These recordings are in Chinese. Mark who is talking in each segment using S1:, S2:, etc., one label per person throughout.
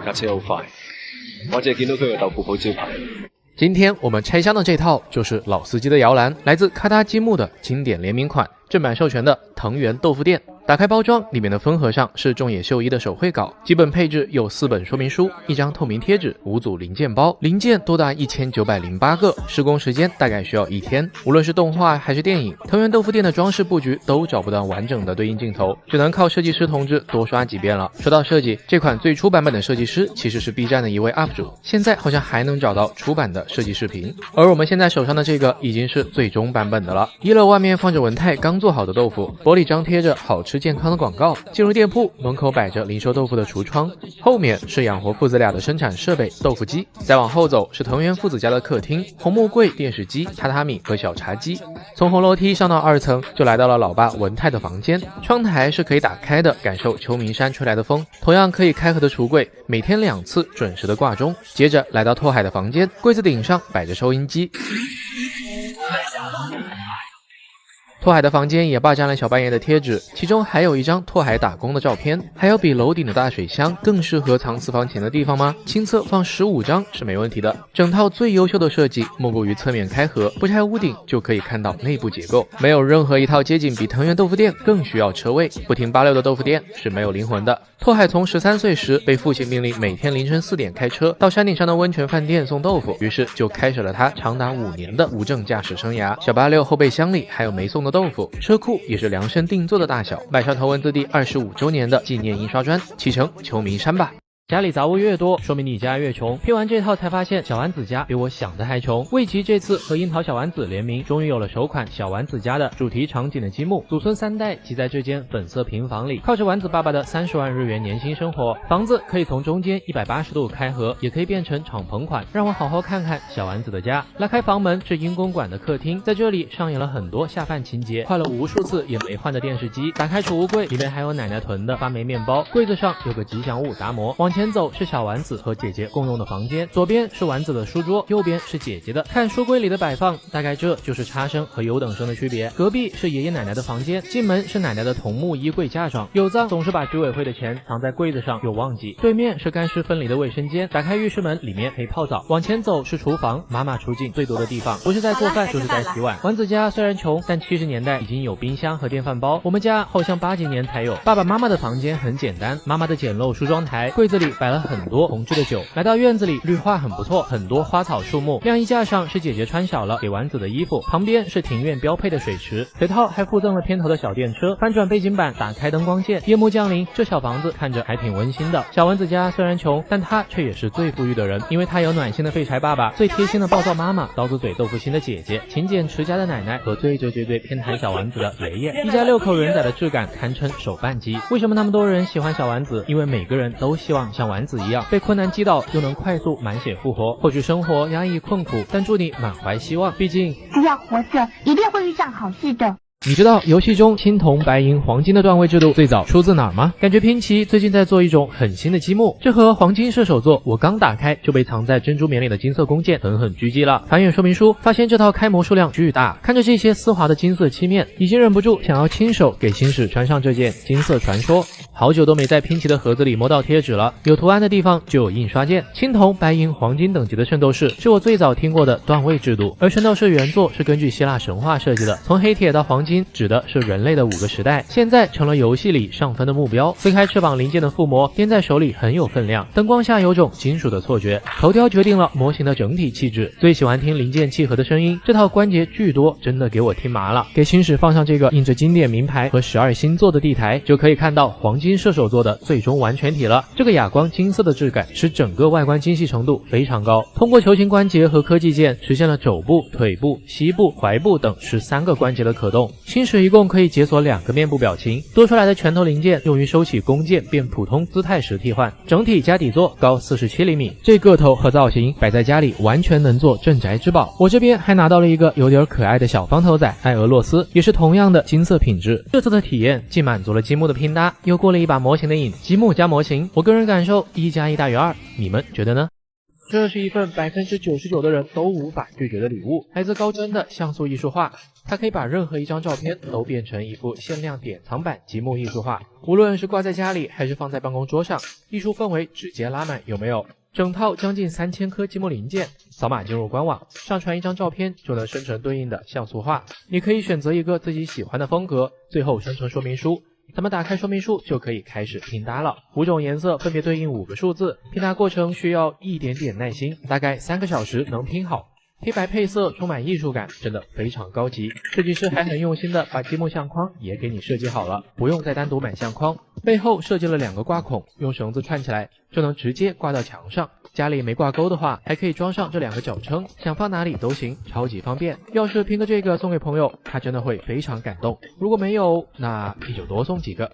S1: 架車好快，我淨係見到佢個豆腐鋪招牌。
S2: 今天我们拆箱的这套就是老司机的摇篮，来自咔嗒积木的经典联名款，正版授权的藤原豆腐店。打开包装，里面的封盒上是仲野秀一的手绘稿，基本配置有4本说明书、1张透明贴纸、5组零件包，零件多达1908个，施工时间大概需要1天。无论是动画还是电影，藤原豆腐店的装饰布局都找不到完整的对应镜头，只能靠设计师同志多刷几遍了。说到设计，这款最初版本的设计师其实是 B 站的一位 UP 主，现在好像还能找到出版的设计视频。而我们现在手上的这个已经是最终版本的了。1楼外面放着文泰刚做好的豆腐，玻璃张贴着好吃健康的广告。进入店铺，门口摆着零售豆腐的橱窗，后面是养活父子俩的生产设备豆腐机。再往后走是藤原父子家的客厅，红木柜、电视机、榻榻米和小茶几。从红楼梯上到2层，就来到了老爸文泰的房间。窗台是可以打开的，感受秋名山吹来的风。同样可以开合的橱柜，每天2次准时的挂钟。接着来到拓海的房间，柜子顶上摆着收音机。拓海的房间也霸占了小半夜的贴纸，其中还有一张拓海打工的照片。还有比楼顶的大水箱更适合藏私房钱的地方吗？亲测放15张是没问题的。整套最优秀的设计莫过于侧面开合，不拆屋顶就可以看到内部结构。没有任何一套街景比藤原豆腐店更需要车位，不停86的豆腐店是没有灵魂的。拓海从13岁时被父亲命令每天凌晨4点开车到山顶上的温泉饭店送豆腐，于是就开始了他长达5年的无证驾驶生涯。小86后备箱里还有没送的豆腐，车库也是量身定做的大小，摆上头文字 D 25周年的纪念印刷砖，启程秋名山吧。家里杂物越多，说明你家越穷。拼完这套才发现小丸子家比我想的还穷。魏奇这次和樱桃小丸子联名，终于有了首款小丸子家的主题场景的积木，祖孙3代挤在这间粉色平房里，靠着丸子爸爸的30万日元年薪生活。房子可以从中间180度开合，也可以变成敞篷款。让我好好看看小丸子的家。拉开房门是英公馆的客厅，在这里上演了很多下饭情节，坏了无数次也没换的电视机。打开储物柜，里面还有奶奶囤的发霉面包，柜子上有个吉祥物达摩。往前走是小丸子和姐姐共用的房间，左边是丸子的书桌，右边是姐姐的。看书柜里的摆放，大概这就是差生和优等生的区别。隔壁是爷爷奶奶的房间，进门是奶奶的桐木衣柜架上，有藏总是把居委会的钱藏在柜子上又忘记。对面是干湿分离的卫生间，打开浴室门，里面可以泡澡。往前走是厨房，妈妈出镜最多的地方，不是在做饭就是在洗碗。丸子家虽然穷，但70年代已经有冰箱和电饭煲，我们家好像80几年才有。爸爸妈妈的房间很简单，妈妈的简陋梳妆台，柜子里摆了很多红制的酒。来到院子里，绿化很不错，很多花草树木。晾衣架上是姐姐穿小了给丸子的衣服，旁边是庭院标配的水池，水套还附赠了片头的小电车。翻转背景板，打开灯光线，夜幕降临，这小房子看着还挺温馨的。小丸子家虽然穷，但他却也是最富裕的人，因为他有暖心的废柴爸爸，最贴心的暴躁妈妈，刀子嘴豆腐心的姐姐，勤俭持家的奶奶和最偏袒小丸子的爷爷。一家6口人仔的质感堪称手办机。为什么那么多人喜欢小丸子？因为每个人都希望像丸子一样被困难击倒又能快速满血复活。或许生活压抑困苦，但祝你满怀希望，毕竟
S3: 只要活着一定会遇上好事的。
S2: 你知道游戏中青铜、白银、黄金的段位制度最早出自哪儿吗？感觉拼奇最近在做一种很新的积木，这和黄金射手座我刚打开就被藏在珍珠棉里的金色弓箭狠狠狙击了。翻阅说明书，发现这套开模数量巨大，看着这些丝滑的金色漆面，已经忍不住想要亲手给星矢穿上这件金色传说。好久都没在拼奇的盒子里摸到贴纸了，有图案的地方就有印刷件。青铜、白银、黄金等级的圣斗士是我最早听过的段位制度，而圣斗士原作是根据希腊神话设计的，从黑铁到黄金指的是人类的5个时代，现在成了游戏里上分的目标。撕开翅膀零件的附魔，掂在手里很有分量，灯光下有种金属的错觉。头雕决定了模型的整体气质，最喜欢听零件契合的声音，这套关节巨多，真的给我听麻了。给星矢放上这个印着经典名牌和12星座的地台，就可以看到黄金射手座的最终完全体了。这个哑光金色的质感使整个外观精细程度非常高，通过球形关节和科技键实现了肘部、腿部、膝部、踝部等13个关节的可动。星矢一共可以解锁2个面部表情，多出来的拳头零件用于收起弓箭变普通姿态时替换。整体加底座高47厘米，这个头和造型摆在家里完全能做镇宅之宝。我这边还拿到了一个有点可爱的小方头仔爱俄罗斯，也是同样的金色品质。这次的体验既满足了积木的拼搭，又过了一把模型的瘾。积木加模型，我个人感受1+1大于2，你们觉得呢？这是一份99%的人都无法拒绝的礼物，来自高专的像素艺术画。它可以把任何一张照片都变成一幅限量典藏版积木艺术画，无论是挂在家里还是放在办公桌上，艺术氛围直接拉满，有没有？整套将近3000颗积木零件，扫码进入官网，上传一张照片就能生成对应的像素画。你可以选择一个自己喜欢的风格，最后生成说明书。咱们打开说明书就可以开始拼搭了，5种颜色分别对应5个数字，拼搭过程需要一点点耐心，大概3个小时能拼好。黑白配色充满艺术感，真的非常高级。设计师还很用心的把积木相框也给你设计好了，不用再单独买相框，背后设计了2个挂孔，用绳子串起来就能直接挂到墙上。家里没挂钩的话，还可以装上这2个脚撑，想放哪里都行，超级方便。要是拼个这个送给朋友，他真的会非常感动。如果没有，那你就多送几个。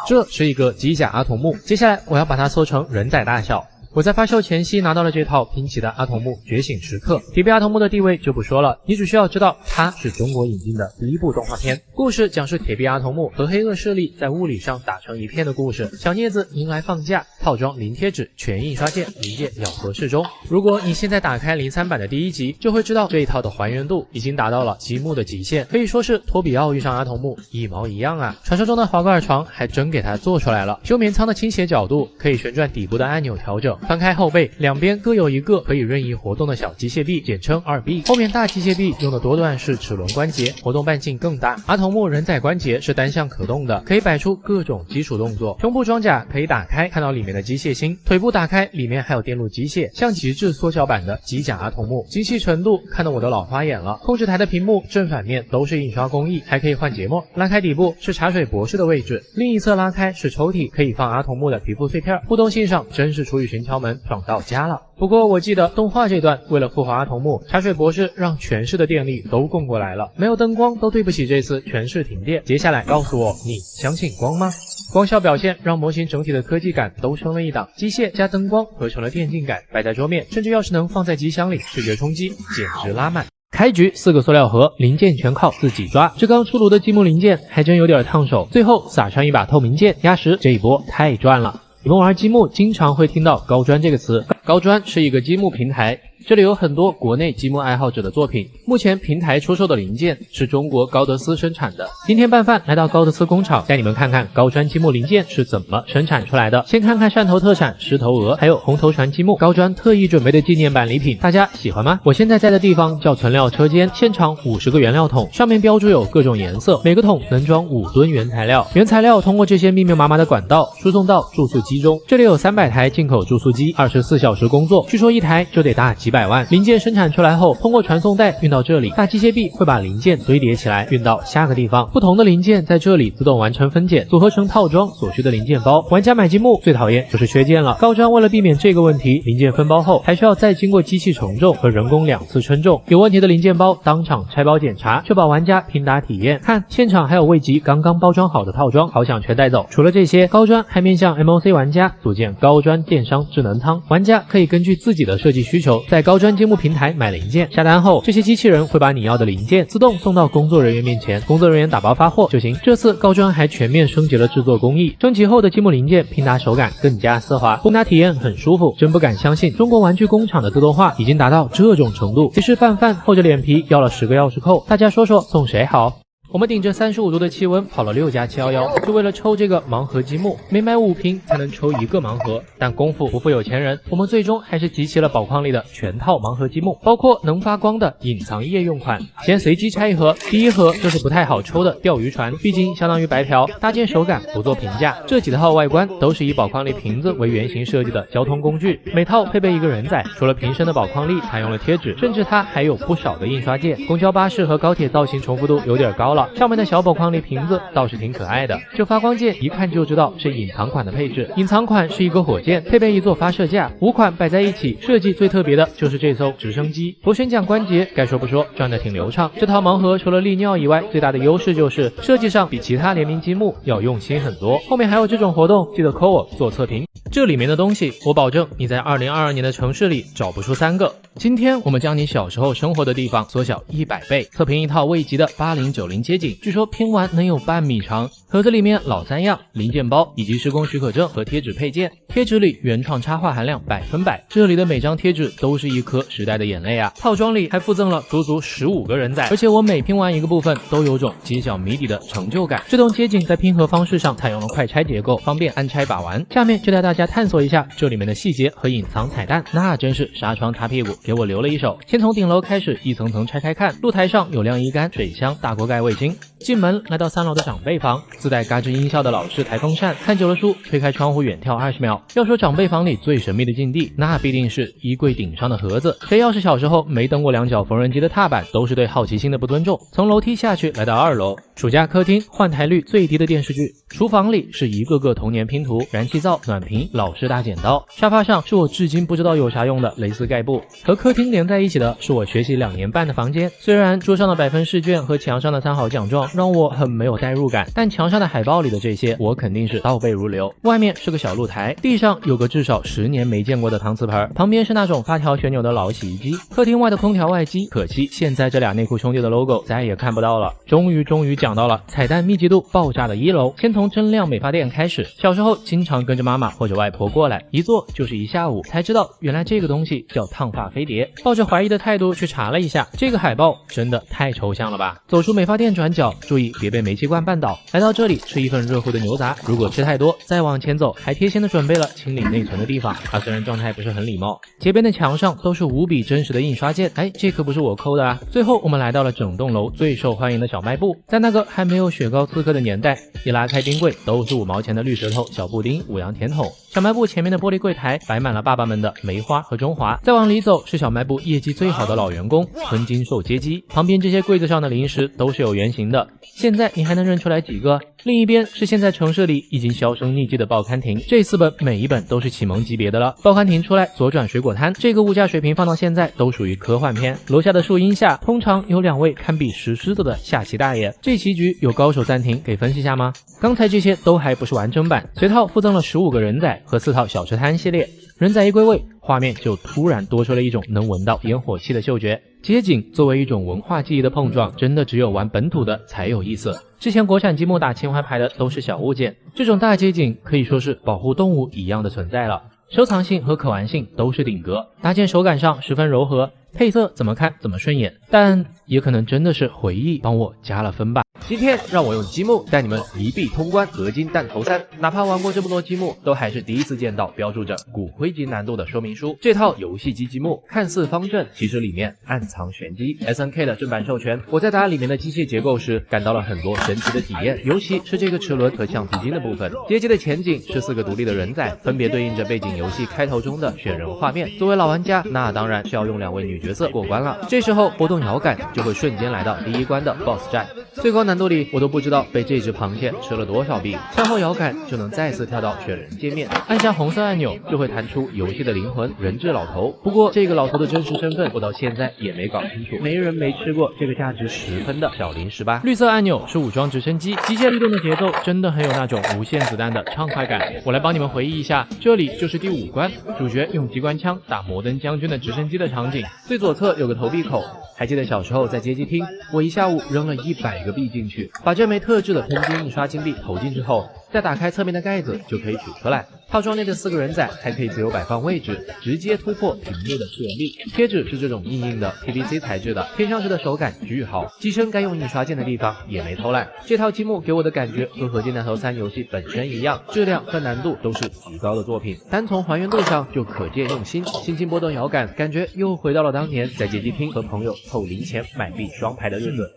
S2: 这是一个机甲阿童木，接下来我要把它缩成人仔大小。我在发售前夕拿到了这套拼齐的阿童木觉醒时刻。铁臂阿童木的地位就不说了，你只需要知道它是中国引进的第一部动画片。故事讲述铁臂阿童木和黑恶势力在物理上打成一片的故事。小镊子迎来放假，套装零贴纸全印刷件，零件咬合适中。如果你现在打开03版的第1集，就会知道这一套的还原度已经达到了积木的极限，可以说是托比奥遇上阿童木一毛一样啊。传说中的滑盖床还真给它做出来了，休眠舱的倾斜角度可以旋转底部的按钮调整。翻开后背，两边各有一个可以任意活动的小机械臂，简称2臂。后面大机械臂用的多段式齿轮关节，活动半径更大。阿童木人仔关节是单向可动的，可以摆出各种基础动作。胸部装甲可以打开，看到里面的机械芯；腿部打开，里面还有电路机械，像极致缩小版的机甲阿童木。精细程度看得我都老花眼了。控制台的屏幕正反面都是印刷工艺，还可以换节末。拉开底部是茶水博士的位置，另一侧拉开是抽屉，可以放阿童木的皮肤碎片。互动性上真是出于寻敲门爽到家了。不过我记得动画这段为了复活阿童木，茶水博士让全市的电力都供过来了，没有灯光都对不起这次全市停电。接下来告诉我，你相信光吗？光效表现让模型整体的科技感都升了一档，机械加灯光合成了电竞感，摆在桌面，甚至要是能放在机箱里，视觉冲击简直拉满。开局4个塑料盒，零件全靠自己抓。这刚出炉的积木零件还真有点烫手，最后撒上一把透明键压实，这一波太赚了。你们玩积木经常会听到高专这个词，高专是一个积木平台，这里有很多国内积木爱好者的作品。目前平台出售的零件是中国高德斯生产的。今天拌饭来到高德斯工厂，带你们看看高专积木零件是怎么生产出来的。先看看汕头特产狮头鹅，还有红头船积木，高专特意准备的纪念版礼品，大家喜欢吗？我现在在的地方叫存料车间，现场50个原料桶，上面标注有各种颜色，每个桶能装5吨原材料。原材料通过这些密密麻麻的管道输送到注塑机中，这里有300台进口注塑机，24小时工作，据说一台就得大几百万。零件生产出来后，通过传送带运到这里，大机械臂会把零件堆叠起来，运到下个地方。不同的零件在这里自动完成分解，组合成套装所需的零件包。玩家买积木最讨厌就是缺件了，高专为了避免这个问题，零件分包后还需要再经过机器承重和人工2次称重，有问题的零件包当场拆包检查，确保玩家拼搭体验。看，现场还有未及刚刚包装好的套装，好想全带走。除了这些，高专还面向 MOC 玩家组建高专电商智能仓，玩家可以根据自己的设计需求，在高专积木平台买零件，下单后这些机器人会把你要的零件自动送到工作人员面前，工作人员打包发货就行。这次高专还全面升级了制作工艺，升级后的积木零件拼搭手感更加丝滑，拼搭体验很舒服，真不敢相信中国玩具工厂的自动化已经达到这种程度。其实拌饭厚着脸皮要了10个钥匙扣，大家说说送谁好？我们顶着35度的气温跑了6家711，就为了抽这个盲盒积木，每买5瓶才能抽1个盲盒。但功夫不负有钱人，我们最终还是集齐了宝矿力的全套盲盒积木，包括能发光的隐藏夜用款。先随机拆一盒，第一盒就是不太好抽的钓鱼船，毕竟相当于白嫖，搭建手感不做评价。这几套外观都是以宝矿力瓶子为原型设计的交通工具，每套配备一个人仔，除了瓶身的宝矿力还用了贴纸，甚至它还有不少的印刷件。公交巴士和高铁造型重复度有点高了，上面的小宝矿力瓶子倒是挺可爱的，这发光键一看就知道是隐藏款的配置。隐藏款是一个火箭，配备一座发射架，5款摆在一起，设计最特别的就是这艘直升机。螺旋桨关节该说不说，转得挺流畅。这套盲盒除了利尿以外，最大的优势就是设计上比其他联名积木要用心很多。后面还有这种活动，记得扣我做测评。这里面的东西，我保证你在2022年的城市里找不出3个。今天我们将你小时候生活的地方缩小100倍，测评一套未及的8090街景，据说拼完能有半米长，盒子里面老三样零件包以及施工许可证和贴纸配件，贴纸里原创插画含量100%，这里的每张贴纸都是一颗时代的眼泪啊！套装里还附赠了足足15个人仔，而且我每拼完一个部分都有种揭晓谜底的成就感。这栋街景在拼合方式上采用了快拆结构，方便安拆把玩。下面就带大家探索一下这里面的细节和隐藏彩蛋，那真是纱窗擦屁股，给我留了一手。先从顶楼开始一层层拆开看，露台上有晾衣杆、水箱、大锅盖、味精。进门来到3楼的长辈房，自带嘎吱音效的老式台风扇，看久了书，推开窗户远眺20秒。要说长辈房里最神秘的禁地，那必定是衣柜顶上的盒子。谁要是小时候没蹬过2脚缝纫机的踏板，都是对好奇心的不尊重。从楼梯下去，来到2楼，暑假客厅换台率最低的电视剧，厨房里是一个个童年拼图，燃气灶、暖瓶、老式大剪刀，沙发上是我至今不知道有啥用的蕾丝盖布。和客厅连在一起的是我学习2年半的房间，虽然桌上的百分试卷和墙上的参考奖状让我很没有代入感，但墙上的海报里的这些我肯定是倒背如流。外面是个小露台，地上有个至少10年没见过的搪瓷盆，旁边是那种发条旋钮的老洗衣机。客厅外的空调外机，可惜现在这俩内裤兄弟的 logo 再也看不到了。终于讲到了彩蛋密集度爆炸的1楼，先从真亮美发店开始。小时候经常跟着妈妈或者外婆过来，一坐就是一下午，才知道原来这个东西叫烫发飞碟。抱着怀疑的态度去查了一下，这个海报真的太抽象了吧。走出美发店转角，注意别被煤气罐绊倒。来到这里吃一份热乎的牛杂，如果吃太多再往前走，还贴心的准备了清理内存的地方。虽然状态不是很礼貌，街边的墙上都是无比真实的印刷件，这可不是我抠的啊。最后我们来到了整栋楼最受欢迎的小卖部，在那个还没有雪糕刺客的年代，一拉开冰柜都是5毛钱的绿舌头、小布丁、5羊甜筒。小卖部前面的玻璃柜台摆满了爸爸们的梅花和中华，再往里走是小卖部业绩最好的老员工纯金寿街机，旁边这些柜子上的零食都是有原型的，现在你还能认出来几个？另一边是现在城市里已经销声匿迹的报刊亭，这4本每一本都是启蒙级别的了。报刊亭出来左转水果摊，这个物价水平放到现在都属于科幻片。楼下的树荫下通常有2位堪比石狮子的下棋大爷，这棋局有高手暂停给分析下吗？刚才这些都还不是完整版，随套附赠了15个人仔和4套小吃摊系列。人仔一归位，画面就突然多出了一种能闻到烟火气的嗅觉。街景作为一种文化记忆的碰撞，真的只有玩本土的才有意思。之前国产积木打情怀牌的都是小物件，这种大街景可以说是保护动物一样的存在了。收藏性和可玩性都是顶格，搭建手感上十分柔和，配色怎么看怎么顺眼，但也可能真的是回忆帮我加了分吧。今天让我用积木带你们一币通关合金弹头3，哪怕玩过这么多积木，都还是第一次见到标注着骨灰级难度的说明书。这套游戏机积木看似方正，其实里面暗藏玄机。SNK 的正版授权，我在打里面的机械结构时感到了很多神奇的体验，尤其是这个齿轮和橡皮筋的部分。街机的前景是4个独立的人仔，分别对应着背景游戏开头中的选人画面。作为老玩家，那当然是要用2位女角色过关了。这时候波动摇杆就会瞬间来到第1关的 BOSS 战，最高难度里我都不知道被这只螃蟹吃了多少币。跳后摇杆就能再次跳到选人界面，按下红色按钮就会弹出游戏的灵魂人质老头。不过这个老头的真实身份我到现在也没搞清楚，没人没吃过这个价值10分的小零食吧。绿色按钮是武装直升机，机械律动的节奏真的很有那种无限子弹的畅快感。我来帮你们回忆一下，这里就是第5关，主角用机关枪打摩登将军的直升机的场景。最左侧有个投币口，还记得小时候在街机厅，我一下午扔了100个币进去，把这枚特制的喷金印刷金币投进之后，再打开侧面的盖子就可以取出来。套装内的4个人仔还可以自由摆放位置，直接突破屏幕的支援力。贴纸是这种硬硬的 PVC 材质的，贴上去的手感巨好，机身该用印刷件的地方也没偷懒。这套积木给我的感觉和合金弹头3游戏本身一样，质量和难度都是极高的作品，单从还原度上就可见用心。轻轻波动摇杆，感觉又回到了当年在街机厅和朋友凑零钱买币双排的日子。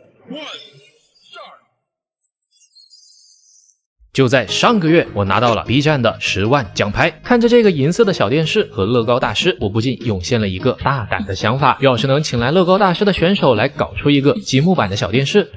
S2: 就在上个月，我拿到了 B 站的10万奖牌。看着这个银色的小电视和乐高大师，我不禁涌现了一个大胆的想法，要是能请来乐高大师的选手来搞出一个积木版的小电视，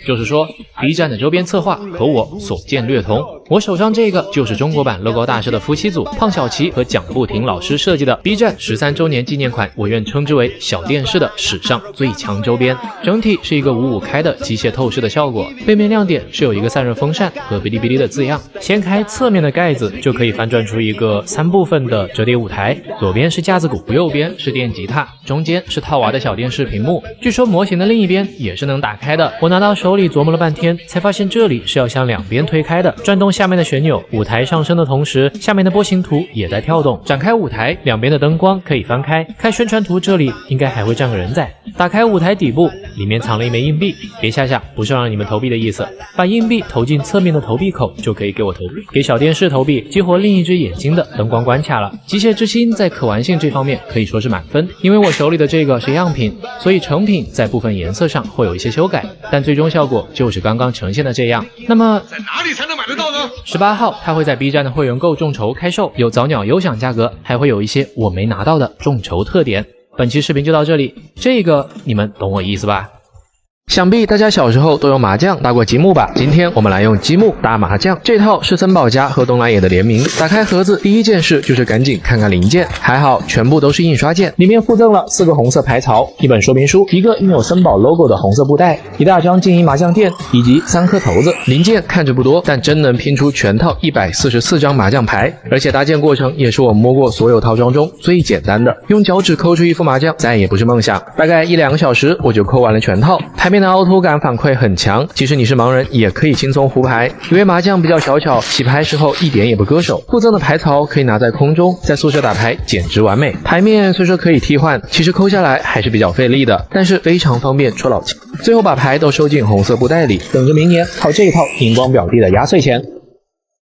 S2: 就是说 B 站的周边策划和我所见略同。我手上这个就是中国版乐高大师的夫妻组胖小琪和蒋步庭老师设计的 B 站13周年纪念款，我愿称之为小电视的史上最强周边。整体是一个5.5开的机械透视的效果，背面亮点是有一个散热风扇和哔哩哔哩的字样。掀开侧面的盖子就可以翻转出一个3部分的折叠舞台，左边是架子鼓，右边是电吉他，中间是套娃的小电视屏幕。据说模型的另一边也是能打开的，我拿到手里琢磨了半天，才发现这里是要向两边推开的，转动下面的旋钮，舞台上升的同时，下面的波形图也在跳动。展开舞台，两边的灯光可以翻开，看宣传图这里应该还会站个人在。打开舞台底部，里面藏了一枚硬币，别吓吓，不是让你们投币的意思，把硬币投进侧面的投币口就可以给我投币。给小电视投币，激活另一只眼睛的灯光关卡了。机械之心在可玩性这方面可以说是满分，因为我手里的这个是样品，所以成品在部分颜色上会有一些修改，但最终效果就是刚刚呈现的这样。那么
S4: 在哪里才能买得到呢
S2: ？18号它会在 B 站的会员购众筹开售，有早鸟优享价格，还会有一些我没拿到的众筹特点。本期视频就到这里，这个你们懂我意思吧？想必大家小时候都用麻将打过积木吧？今天我们来用积木打麻将。这套是森宝家和东来也的联名。打开盒子，第一件事就是赶紧看看零件，还好全部都是印刷件。里面附赠了4个红色牌槽，一本说明书，一个印有森宝 logo 的红色布袋，一大张经营麻将垫，以及3颗骰子。零件看着不多，但真能拼出全套144张麻将牌，而且搭建过程也是我摸过所有套装中最简单的。用脚趾抠出一副麻将再也不是梦想，大概1-2个小时我就抠完了全套。牌面的凹凸感反馈很强，即使你是盲人也可以轻松胡牌。因为麻将比较小巧，洗牌时候一点也不割手。附赠的牌槽可以拿在空中，在宿舍打牌简直完美。牌面虽说可以替换，其实抠下来还是比较费力的，但是非常方便戳老千。最后把牌都收进红色布袋里，等着明年靠这一套荧光表弟的压岁钱。